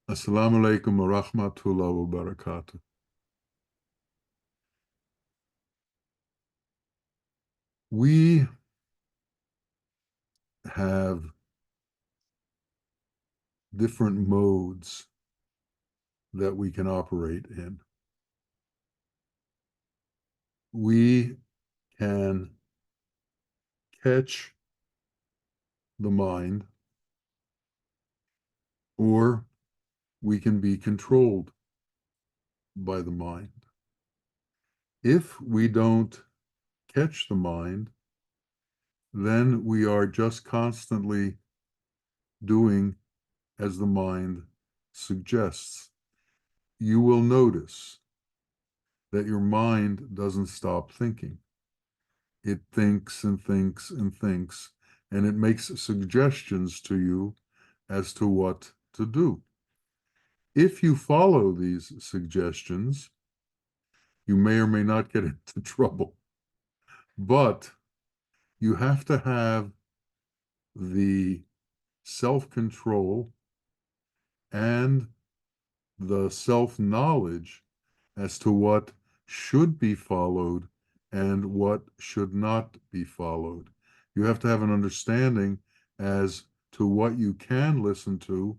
Assalamu alaikum wa rahmatullahi wa barakatuh. We have different modes that we can operate in. We can catch the mind, or we can be controlled by the mind. If we don't catch the mind, then we are just constantly doing as the mind suggests. You will notice that your mind doesn't stop thinking. It thinks and thinks and thinks, and it makes suggestions to you as to what to do. If you follow these suggestions, you may or may not get into trouble, but you have to have the self-control and the self-knowledge as to what should be followed and what should not be followed. You have to have an understanding as to what you can listen to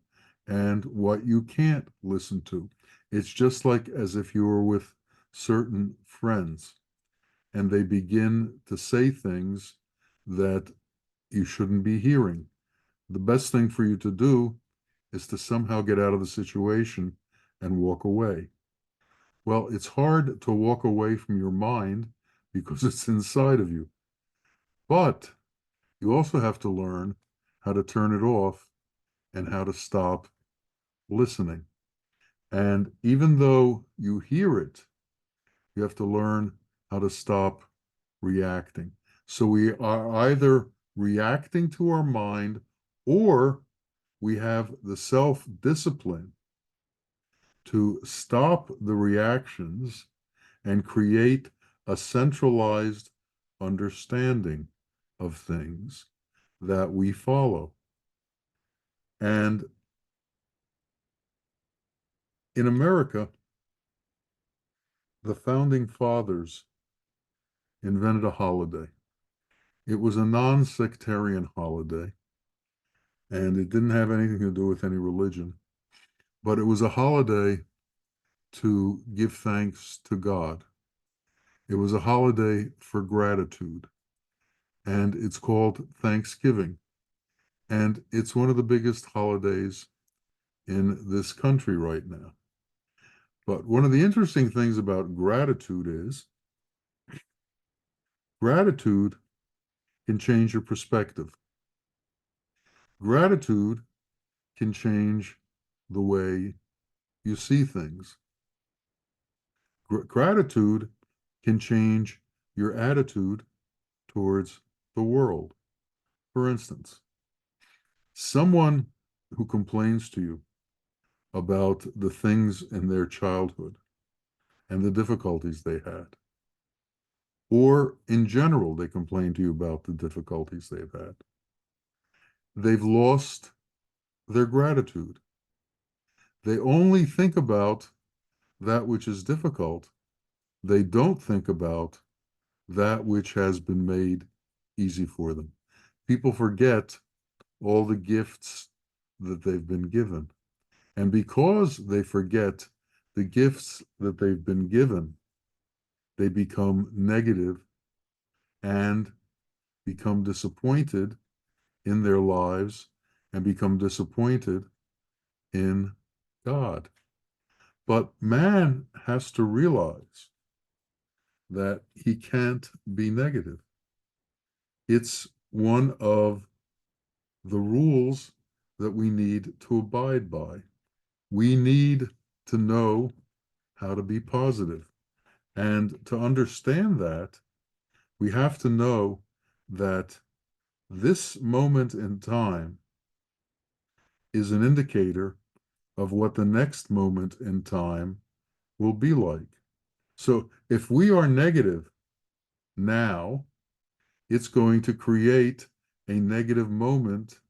and what you can't listen to. It's just like as if you were with certain friends and they begin to say things that you shouldn't be hearing. The best thing for you to do is to somehow get out of the situation and walk away. Well, it's hard to walk away from your mind because it's inside of you. But you also have to learn how to turn it off and how to stop listening. And even though you hear it, you have to learn how to stop reacting. So we are either reacting to our mind or we have the self-discipline to stop the reactions and create a centralized understanding of things that we follow. And in America, the founding fathers invented a holiday. It was a non-sectarian holiday, and it didn't have anything to do with any religion, but it was a holiday to give thanks to God. It was a holiday for gratitude, and it's called Thanksgiving. And it's one of the biggest holidays in this country right now. But one of the interesting things about gratitude is gratitude can change your perspective. Gratitude can change the way you see things. Gratitude can change your attitude towards the world. For instance, someone who complains to you about the things in their childhood and the difficulties they had, or in general, they complain to you about the difficulties they've had. They've lost their gratitude. They only think about that which is difficult. They don't think about that which has been made easy for them. People forget all the gifts that they've been given. And because they forget the gifts that they've been given, they become negative and become disappointed in their lives and become disappointed in God. But man has to realize that he can't be negative. It's one of the rules that we need to abide by. We need to know how to be positive. And to understand that, we have to know that this moment in time is an indicator of what the next moment in time will be like. So if we are negative now, it's going to create a negative moment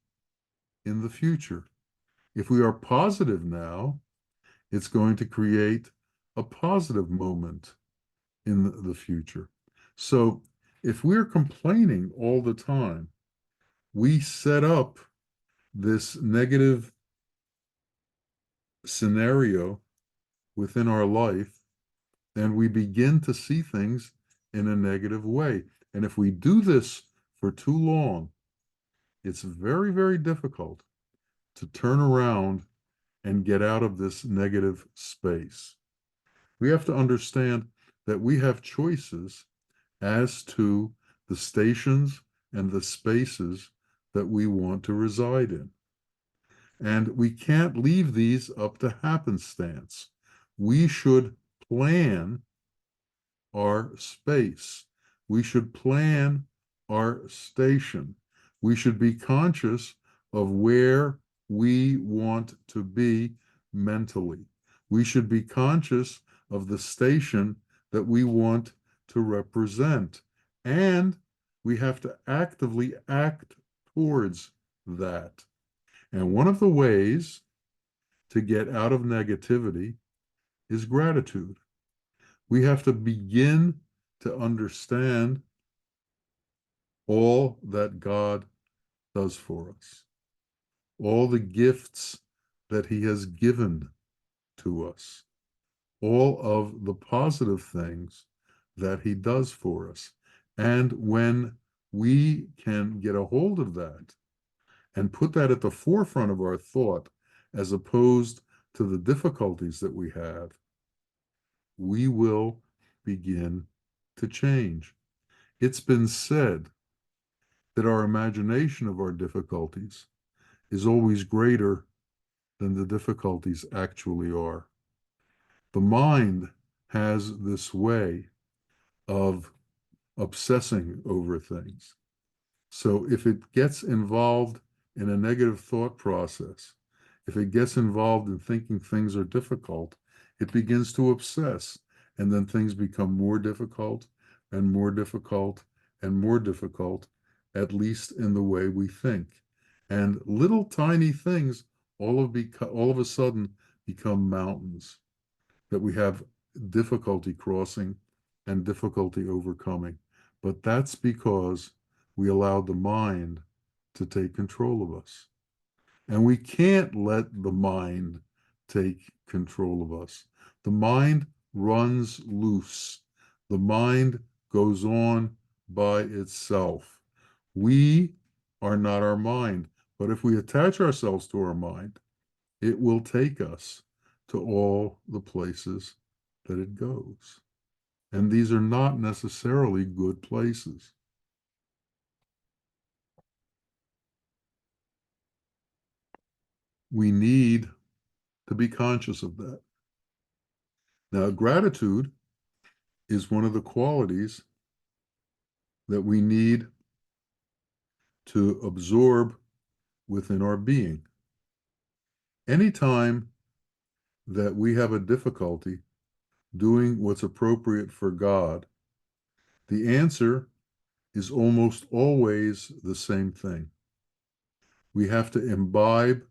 in the future. If we are positive now, it's going to create a positive moment in the future. So if we're complaining all the time, we set up this negative scenario within our life, and we begin to see things in a negative way. And if we do this for too long, it's very, very difficult to turn around and get out of this negative space. We have to understand that we have choices as to the stations and the spaces that we want to reside in. And we can't leave these up to happenstance. We should plan our space. We should plan our station. We should be conscious of where we want to be mentally. We should be conscious of the station that we want to represent. And we have to actively act towards that. And one of the ways to get out of negativity is gratitude. We have to begin to understand all that God does for us, all the gifts that He has given to us, all of the positive things that He does for us. And when we can get a hold of that and put that at the forefront of our thought, as opposed to the difficulties that we have, we will begin to change. It's been said that our imagination of our difficulties is always greater than the difficulties actually are. The mind has this way of obsessing over things. So if it gets involved in a negative thought process, if it gets involved in thinking things are difficult, it begins to obsess. And then things become more difficult and more difficult and more difficult, at least in the way we think. And little tiny things all of a sudden become mountains that we have difficulty crossing and difficulty overcoming. But that's because we allowed the mind to take control of us. And we can't let the mind take control of us. The mind runs loose. The mind goes on by itself. We are not our mind. But if we attach ourselves to our mind, it will take us to all the places that it goes. And these are not necessarily good places. We need to be conscious of that. Now, gratitude is one of the qualities that we need to absorb within our being. Anytime that we have a difficulty doing what's appropriate for God, the answer is almost always the same thing. We have to imbibe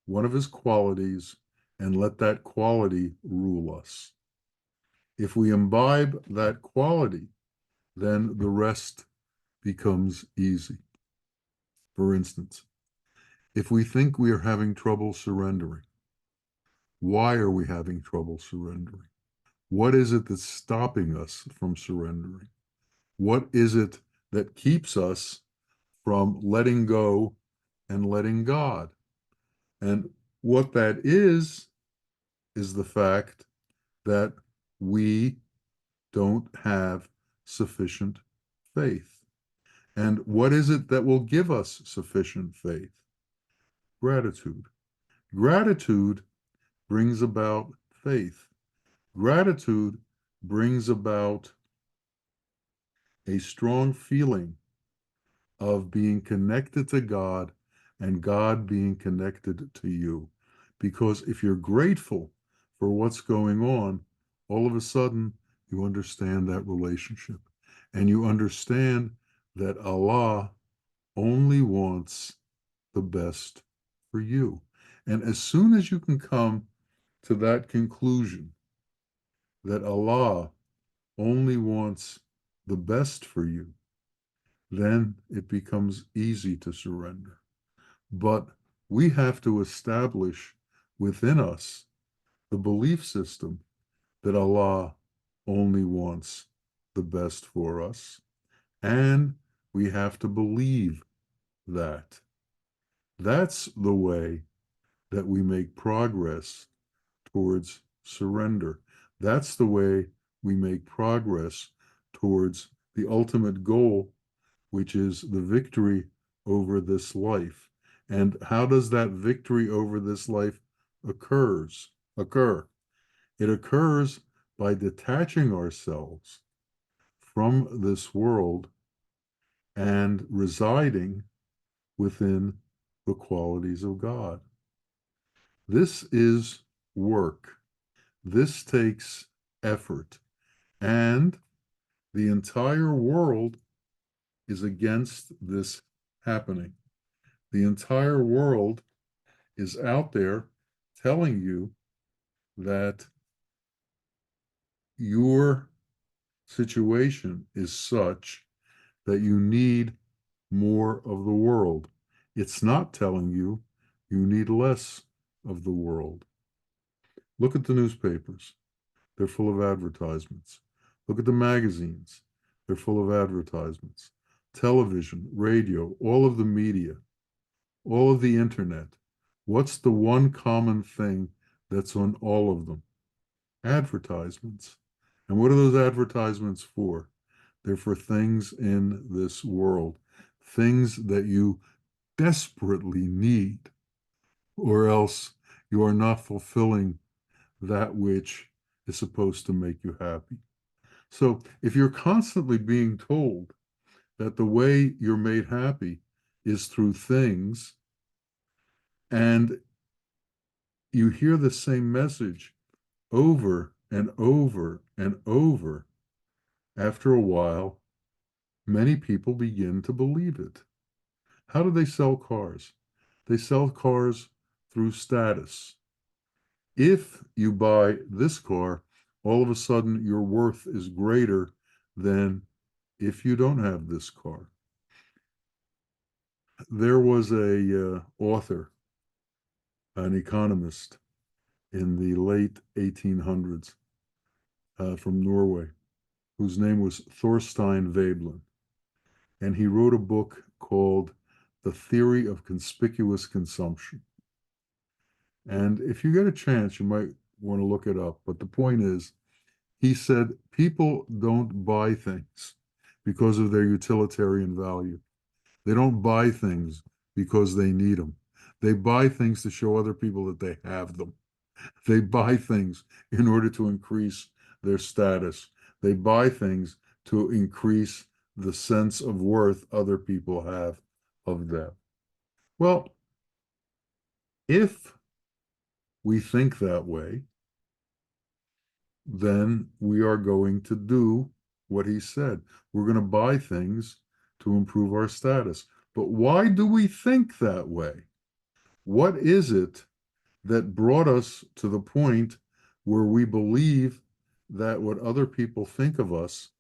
one of His qualities and let that quality rule us. If we imbibe that quality, then the rest becomes easy. For instance, if we think we are having trouble surrendering, why are we having trouble surrendering? What is it that's stopping us from surrendering? What is it that keeps us from letting go and letting God? And what that is the fact that we don't have sufficient faith. And what is it that will give us sufficient faith? Gratitude. Gratitude brings about faith. Gratitude brings about a strong feeling of being connected to God and God being connected to you. Because if you're grateful for what's going on, all of a sudden you understand that relationship. And you understand that Allah only wants the best for you. And as soon as you can come to that conclusion that Allah only wants the best for you, then it becomes easy to surrender. But we have to establish within us the belief system that Allah only wants the best for us. And we have to believe that. That's the way that we make progress towards surrender. That's the way we make progress towards the ultimate goal, which is the victory over this life. And how does that victory over this life occur? It occurs by detaching ourselves from this world and residing within the qualities of God. This is work. This takes effort. And the entire world is against this happening. The entire world is out there telling you that your situation is such that you need more of the world. It's not telling you you need less of the world. Look at the newspapers. They're full of advertisements. Look at the magazines. They're full of advertisements. Television, radio, all of the media, all of the internet. What's the one common thing that's on all of them? Advertisements. And what are those advertisements for? They're for things in this world, things that you desperately need, or else you are not fulfilling that which is supposed to make you happy. So if you're constantly being told that the way you're made happy is through things, and you hear the same message over and over and over, after a while, many people begin to believe it. How do they sell cars? They sell cars through status. If you buy this car, all of a sudden your worth is greater than if you don't have this car. There was a author, an economist in the late 1800s from Norway, whose name was Thorstein Veblen. And he wrote a book called The Theory of Conspicuous Consumption. And if you get a chance, you might want to look it up. But the point is, he said people don't buy things because of their utilitarian value. They don't buy things because they need them. They buy things to show other people that they have them. They buy things in order to increase their status. They buy things to increase the sense of worth other people have of them. Well, if we think that way, then we are going to do what he said. We're going to buy things to improve our status. But why do we think that way? What is it that brought us to the point where we believe that what other people think of us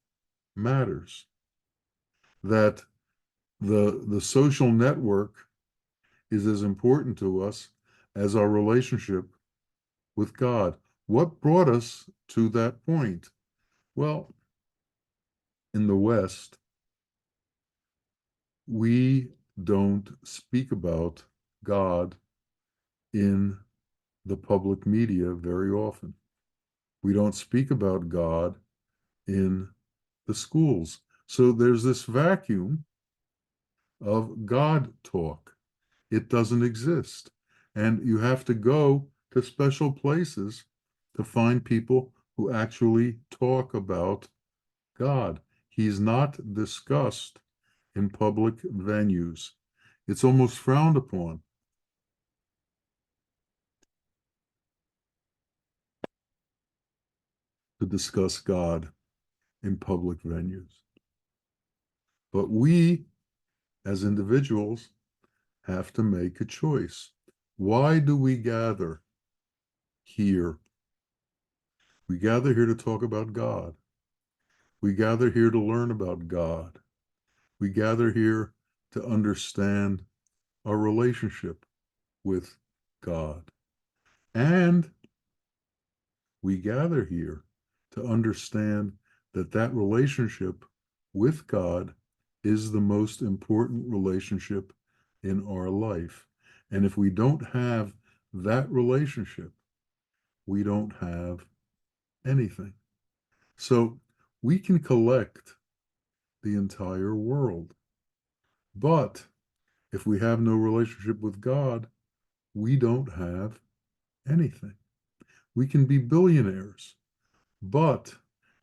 matters? That the social network is as important to us as our relationship with God. What brought us to that point? Well, in the West, we don't speak about God in the public media very often. We don't speak about God in the schools. So there's this vacuum of God talk. It doesn't exist. And you have to go to special places to find people who actually talk about God. He's not discussed in public venues. It's almost frowned upon. To discuss God in public venues. But we, as individuals, have to make a choice. Why do we gather here? We gather here to talk about God. We gather here to learn about God. We gather here to understand our relationship with God. And we gather here to understand that that relationship with God is the most important relationship in our life. And if we don't have that relationship, we don't have anything. So we can collect the entire world. But if we have no relationship with God, we don't have anything. We can be billionaires, but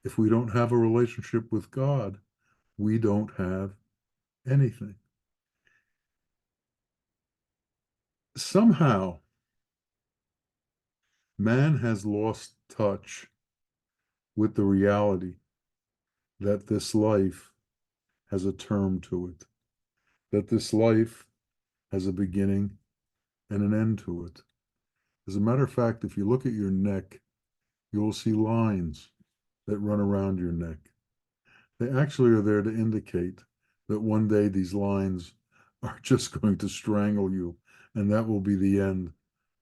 if we don't have a relationship with God, we don't have anything. Somehow, man has lost touch with the reality that this life has a term to it, that this life has a beginning and an end to it. As a matter of fact, if you look at your neck, you will see lines that run around your neck. They actually are there to indicate that one day these lines are just going to strangle you, and that will be the end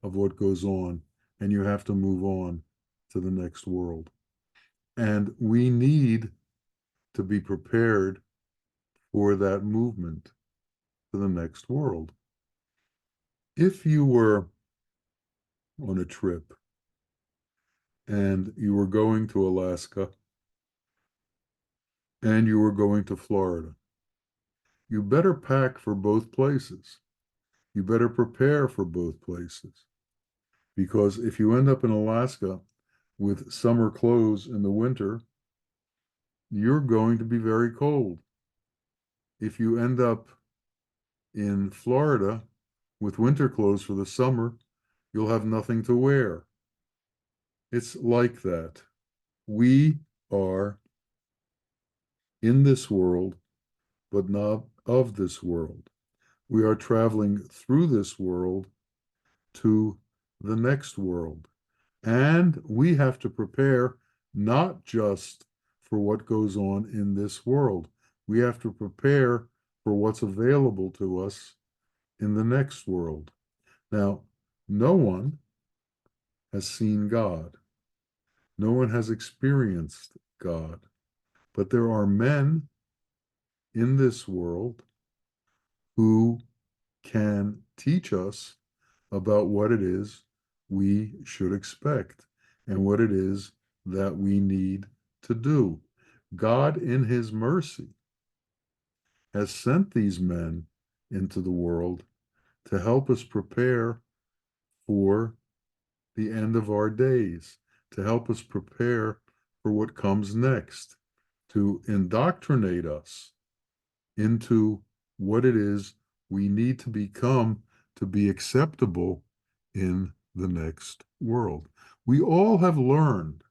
of what goes on, and you have to move on to the next world. And we need to be prepared for that movement to the next world. If you were on a trip and you were going to Alaska and you were going to Florida, you better pack for both places. You better prepare for both places. Because if you end up in Alaska with summer clothes in the winter, you're going to be very cold. If you end up in Florida with winter clothes for the summer, you'll have nothing to wear. It's like that. We are in this world, but not of this world. We are traveling through this world to the next world. And we have to prepare not just for what goes on in this world. We have to prepare for what's available to us in the next world. Now, no one has seen God. No one has experienced God. But there are men in this world who can teach us about what it is we should expect and what it is that we need to do. God, in his mercy, has sent these men into the world to help us prepare for the end of our days, to help us prepare for what comes next, to indoctrinate us into what it is we need to become to be acceptable in the next world. We all have learned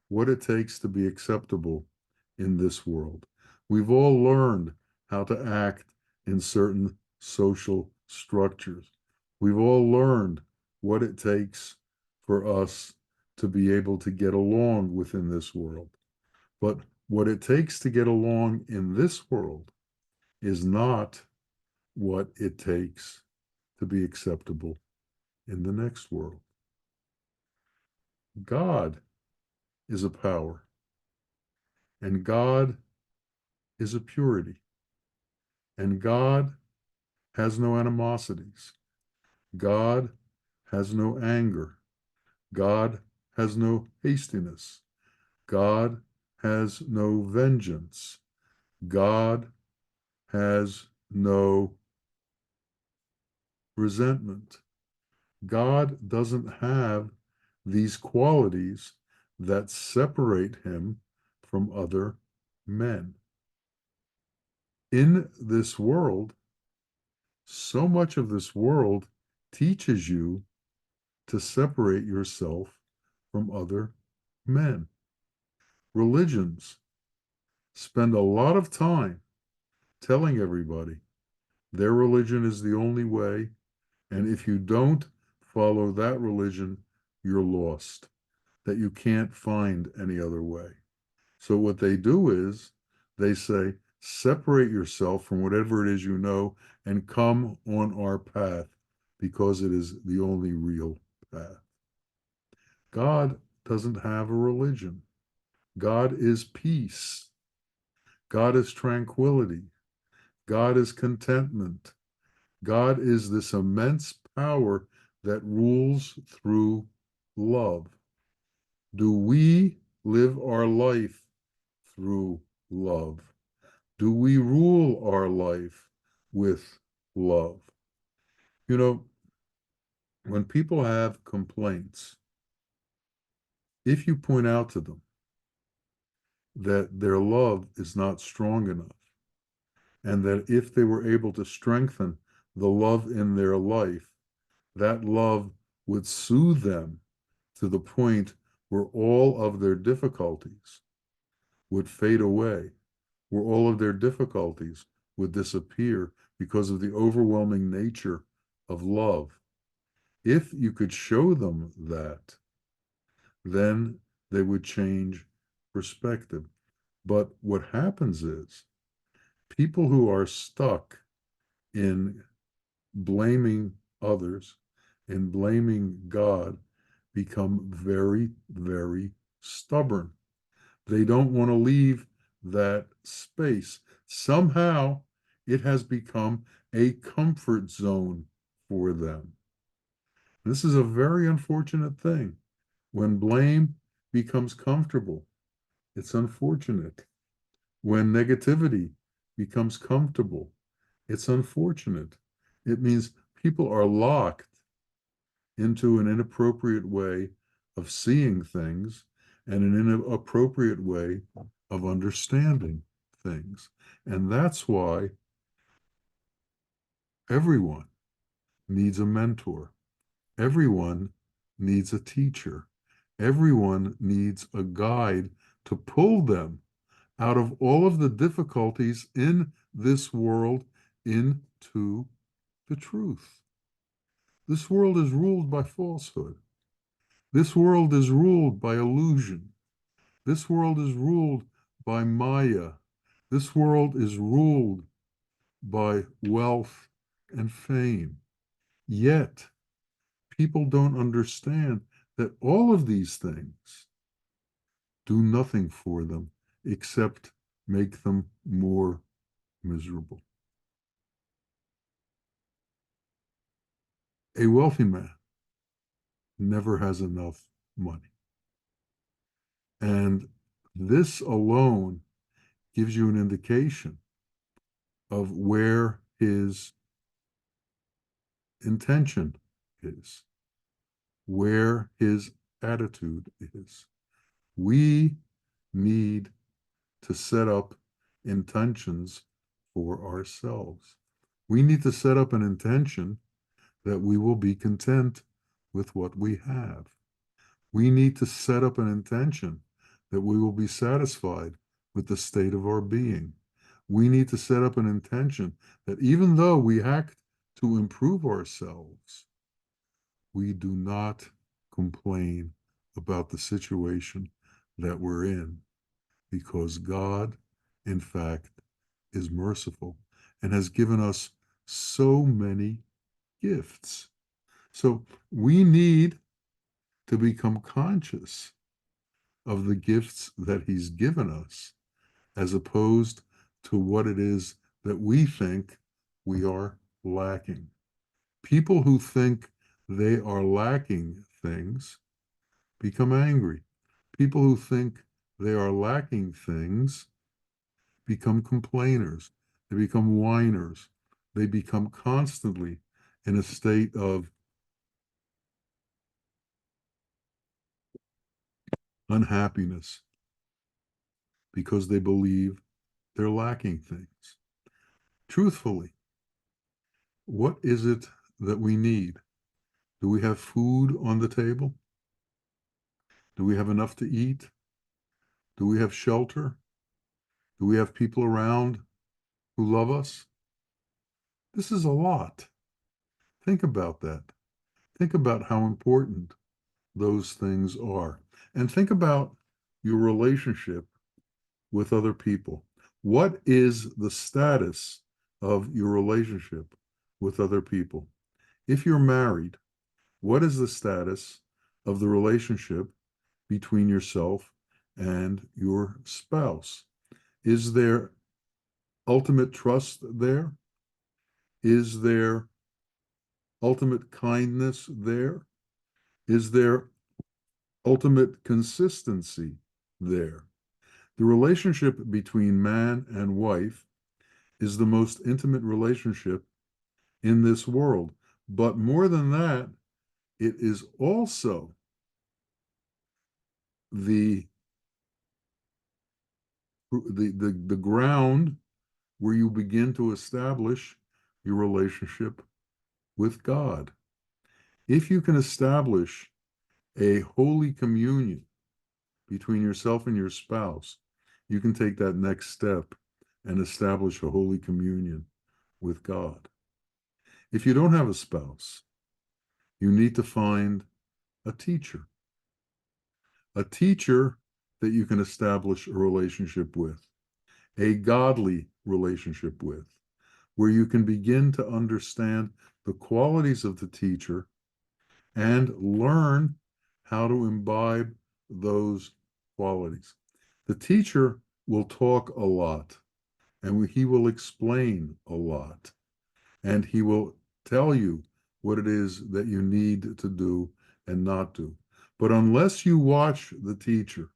what it takes to be acceptable in this world. We've all learned how to act in certain social structures. We've all learned what it takes for us to be able to get along within this world. But what it takes to get along in this world is not what it takes to be acceptable in the next world. God is a power, and God is a purity, and God has no animosities. God has no anger. God has no hastiness. God has no vengeance. God has no resentment. God doesn't have these qualities that separate him from other men. In this world, so much of this world teaches you to separate yourself from other men. Religions spend a lot of time telling everybody their religion is the only way And if you don't follow that religion, you're lost, that you can't find any other way. So what they do is they say, separate yourself from whatever it is you know and come on our path because it is the only real path. God doesn't have a religion. God is peace. God is tranquility. God is contentment. God is this immense power that rules through love. Do we live our life through love? Do we rule our life with love? You know, when people have complaints, if you point out to them that their love is not strong enough, and that if they were able to strengthen the love in their life, that love would soothe them to the point where all of their difficulties would fade away, where all of their difficulties would disappear because of the overwhelming nature of love. If you could show them that, then they would change perspective. But what happens is people who are stuck in blaming others and blaming God become very, very stubborn. They don't want to leave that space. Somehow it has become a comfort zone for them. This is a very unfortunate thing. When blame becomes comfortable, it's unfortunate. When negativity becomes comfortable, it's unfortunate. It means people are locked into an inappropriate way of seeing things and an inappropriate way of understanding things. And that's why everyone needs a mentor. Everyone needs a teacher. Everyone needs a guide to pull them out of all of the difficulties in this world into the truth. This world is ruled by falsehood. This world is ruled by illusion. This world is ruled by Maya. This world is ruled by wealth and fame. Yet, people don't understand that all of these things do nothing for them except make them more miserable. A wealthy man never has enough money. And this alone gives you an indication of where his intention is, where his attitude is. We need to set up intentions for ourselves. We need to set up an intention that we will be content with what we have. We need to set up an intention that we will be satisfied with the state of our being. We need to set up an intention that even though we act to improve ourselves, we do not complain about the situation that we're in, because God, in fact, is merciful and has given us so many gifts. So we need to become conscious of the gifts that he's given us, as opposed to what it is that we think we are lacking. People who think they are lacking things become angry. People who think they are lacking things become complainers. They become whiners. They become constantly in a state of unhappiness because they believe they're lacking things. Truthfully, what is it that we need? Do we have food on the table? Do we have enough to eat? Do we have shelter? Do we have people around who love us? This is a lot. Think about that. Think about how important those things are. And think about your relationship with other people. What is the status of your relationship with other people? If you're married, what is the status of the relationship between yourself and your spouse? Is there ultimate trust there? Is there ultimate kindness there? Is there ultimate consistency there? The relationship between man and wife is the most intimate relationship in this world. But more than that, it is also the the ground where you begin to establish your relationship with God. If you can establish a holy communion between yourself and your spouse, you can take that next step and establish a holy communion with God. If you don't have a spouse, you need to find a teacher that you can establish a relationship with, a godly relationship with, where you can begin to understand the qualities of the teacher and learn how to imbibe those qualities. The teacher will talk a lot, and he will explain a lot, and he will tell you what it is that you need to do and not do. But unless you watch the teacher,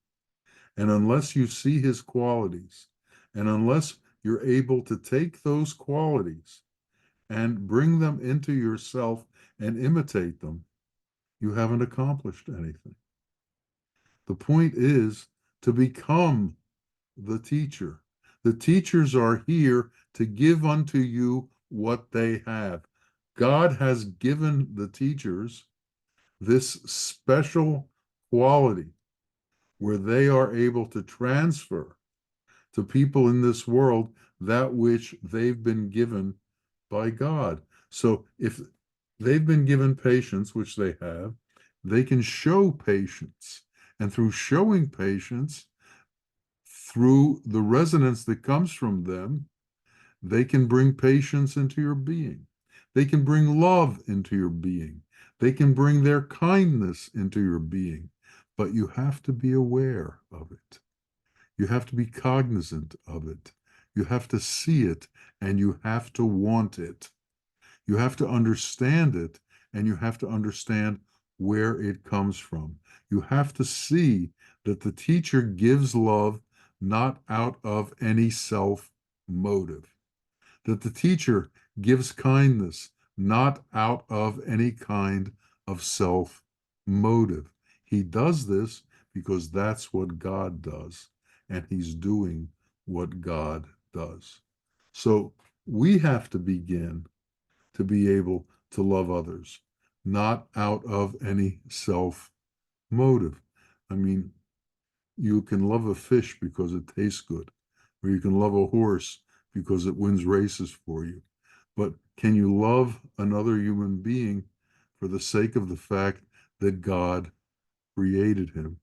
and unless you see his qualities, and unless you're able to take those qualities and bring them into yourself and imitate them, you haven't accomplished anything. The point is to become the teacher. The teachers are here to give unto you what they have. God has given the teachers this special quality where they are able to transfer to people in this world that which they've been given by God. So if they've been given patience, which they have, they can show patience. And through showing patience, through the resonance that comes from them, they can bring patience into your being. They can bring love into your being. They can bring their kindness into your being. But you have to be aware of it. You have to be cognizant of it. You have to see it, and you have to want it. You have to understand it, and you have to understand where it comes from. You have to see that the teacher gives love not out of any self motive, that the teacher gives kindness not out of any kind of self motive. He does this because that's what God does, and he's doing what God does. So we have to begin to be able to love others, not out of any self motive. I mean, you can love a fish because it tastes good, or you can love a horse because it wins races for you. But can you love another human being for the sake of the fact that God created him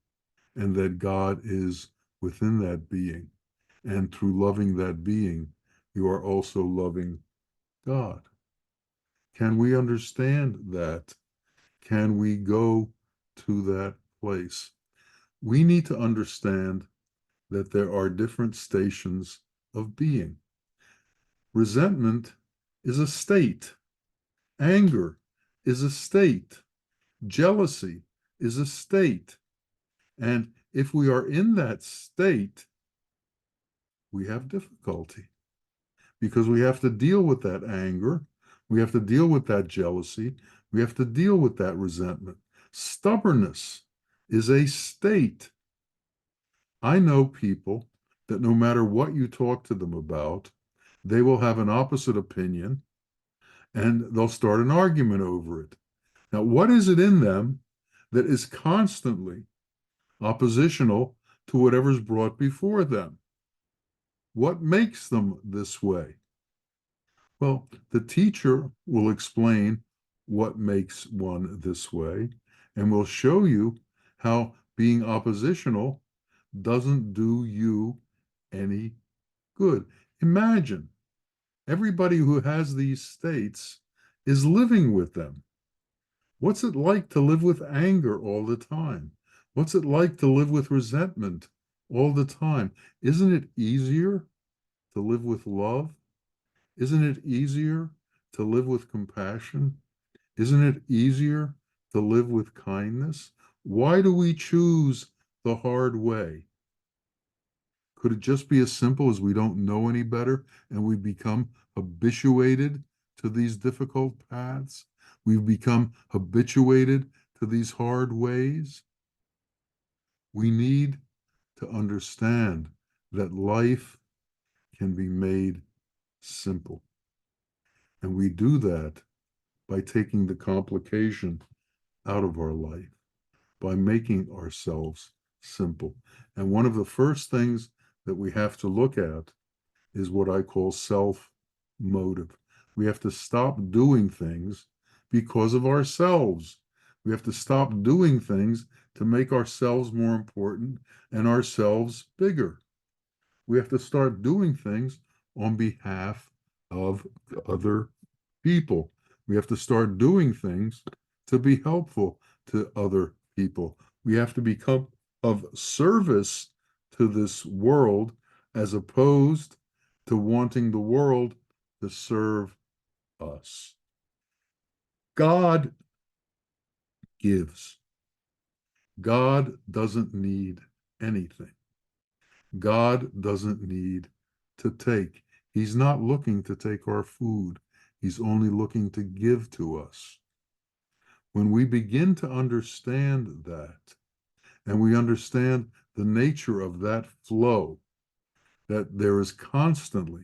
and that God is within that being? And through loving that being, you are also loving God. Can we understand that? Can we go to that place? We need to understand that there are different stations of being. Resentment is a state. Anger is a state. Jealousy is a state. And if we are in that state, we have difficulty because we have to deal with that anger. We have to deal with that jealousy. We have to deal with that resentment. Stubbornness is a state. I know people that no matter what you talk to them about, they will have an opposite opinion and they'll start an argument over it. Now, what is it in them that is constantly oppositional to whatever's brought before them? What makes them this way? Well, the teacher will explain what makes one this way, and we'll show you how being oppositional doesn't do you any good. Imagine everybody who has these states is living with them. What's it like to live with anger all the time? What's it like to live with resentment all the time? Isn't it easier to live with love? Isn't it easier to live with compassion? Isn't it easier to live with kindness? Why do we choose the hard way? Could it just be as simple as we don't know any better and we become habituated to these difficult paths? We've become habituated to these hard ways. We need to understand that life can be made simple. And we do that by taking the complication out of our life, by making ourselves simple. And one of the first things that we have to look at is what I call self-motive. We have to stop doing things because of ourselves. We have to stop doing things to make ourselves more important and ourselves bigger. We have to start doing things on behalf of other people. We have to start doing things to be helpful to other people. We have to become of service to this world as opposed to wanting the world to serve us. God gives. God doesn't need anything. God doesn't need to take. He's not looking to take our food. He's only looking to give to us. When we begin to understand that, and we understand the nature of that flow, that there is constantly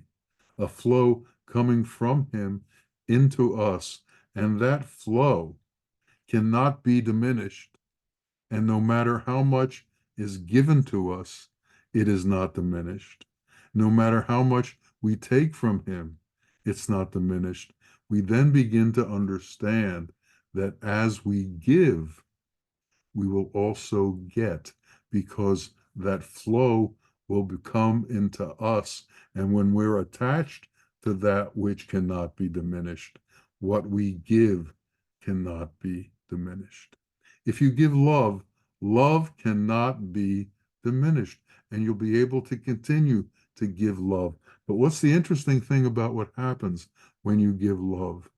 a flow coming from him into us, and that flow cannot be diminished. And no matter how much is given to us, it is not diminished. No matter how much we take from him, it's not diminished. We then begin to understand that as we give, we will also get, because that flow will come into us. And when we're attached to that which cannot be diminished, what we give cannot be diminished. If you give love, love cannot be diminished, and you'll be able to continue to give love. But what's the interesting thing about what happens when you give love?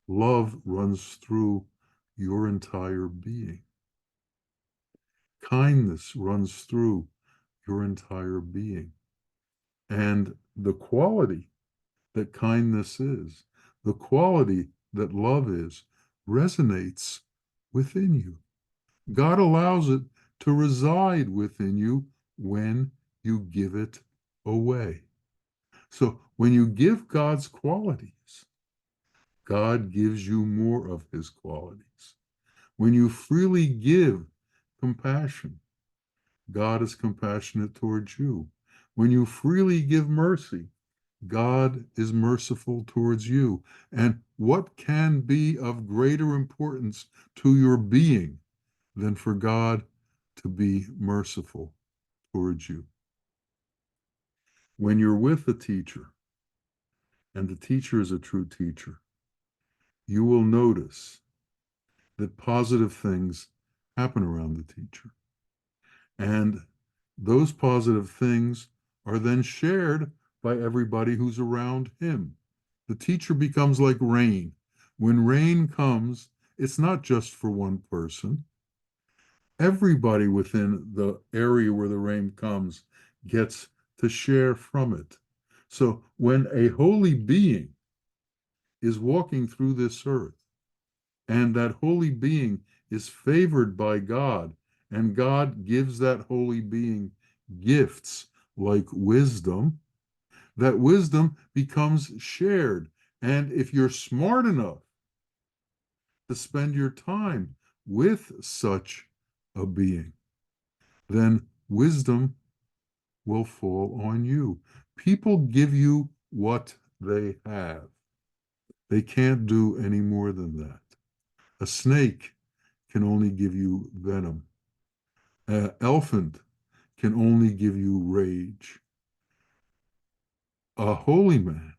Love runs through your entire being. Kindness runs through your entire being. And the quality that kindness is, the quality that love is, resonates within you. God allows it to reside within you when you give it away. So when you give God's qualities, God gives you more of his qualities. When you freely give compassion, God is compassionate towards you. When you freely give mercy, God is merciful towards you. And what can be of greater importance to your being than for God to be merciful towards you? When you're with a teacher, and the teacher is a true teacher, you will notice that positive things happen around the teacher. And those positive things are then shared by everybody who's around him. The teacher becomes like rain. When rain comes, it's not just for one person. Everybody within the area where the rain comes gets to share from it. So when a holy being is walking through this earth, and that holy being is favored by God, and God gives that holy being gifts like wisdom, that wisdom becomes shared. And if you're smart enough to spend your time with such a being, then wisdom will fall on you. People give you what they have. They can't do any more than that. A snake can only give you venom. An elephant can only give you rage. A holy man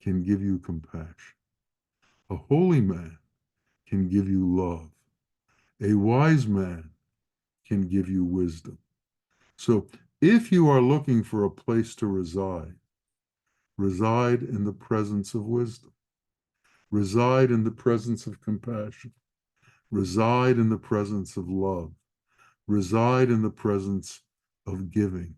can give you compassion. A holy man can give you love. A wise man can give you wisdom. So if you are looking for a place to reside in the presence of wisdom, reside in the presence of compassion, reside in the presence of love, reside in the presence of giving.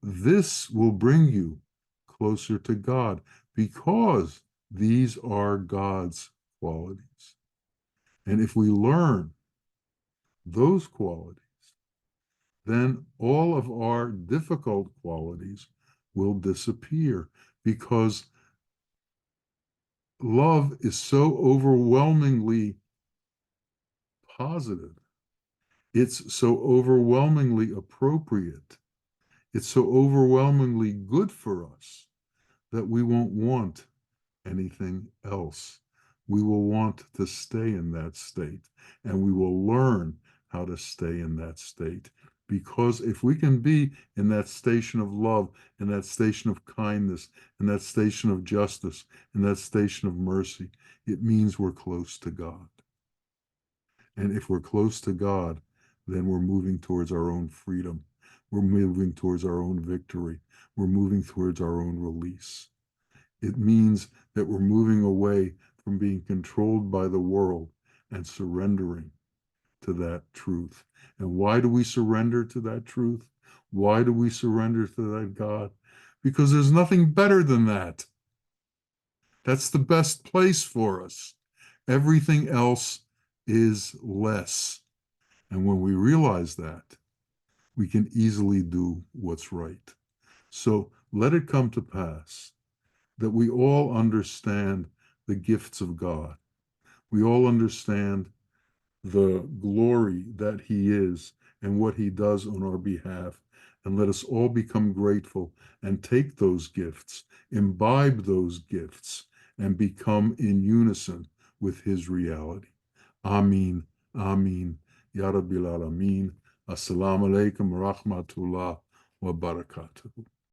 This will bring you closer to God because these are God's qualities. And if we learn those qualities, then all of our difficult qualities will disappear because love is so overwhelmingly positive. It's so overwhelmingly appropriate. It's so overwhelmingly good for us that we won't want anything else. We will want to stay in that state, and we will learn how to stay in that state. Because if we can be in that station of love, in that station of kindness, in that station of justice, in that station of mercy, it means we're close to God. And if we're close to God, then we're moving towards our own freedom. We're moving towards our own victory. We're moving towards our own release. It means that we're moving away from being controlled by the world and surrendering to that truth. And why do we surrender to that truth? Why do we surrender to that God? Because there's nothing better than that. That's the best place for us. Everything else is less. And when we realize that, we can easily do what's right. So let it come to pass that we all understand the gifts of God. We all understand the glory that He is and what He does on our behalf. And let us all become grateful and take those gifts, imbibe those gifts, and become in unison with His reality. Amin. Amin. Ya Rabbil Alameen. Assalamu alaikum wa rahmatullah wa barakatuh.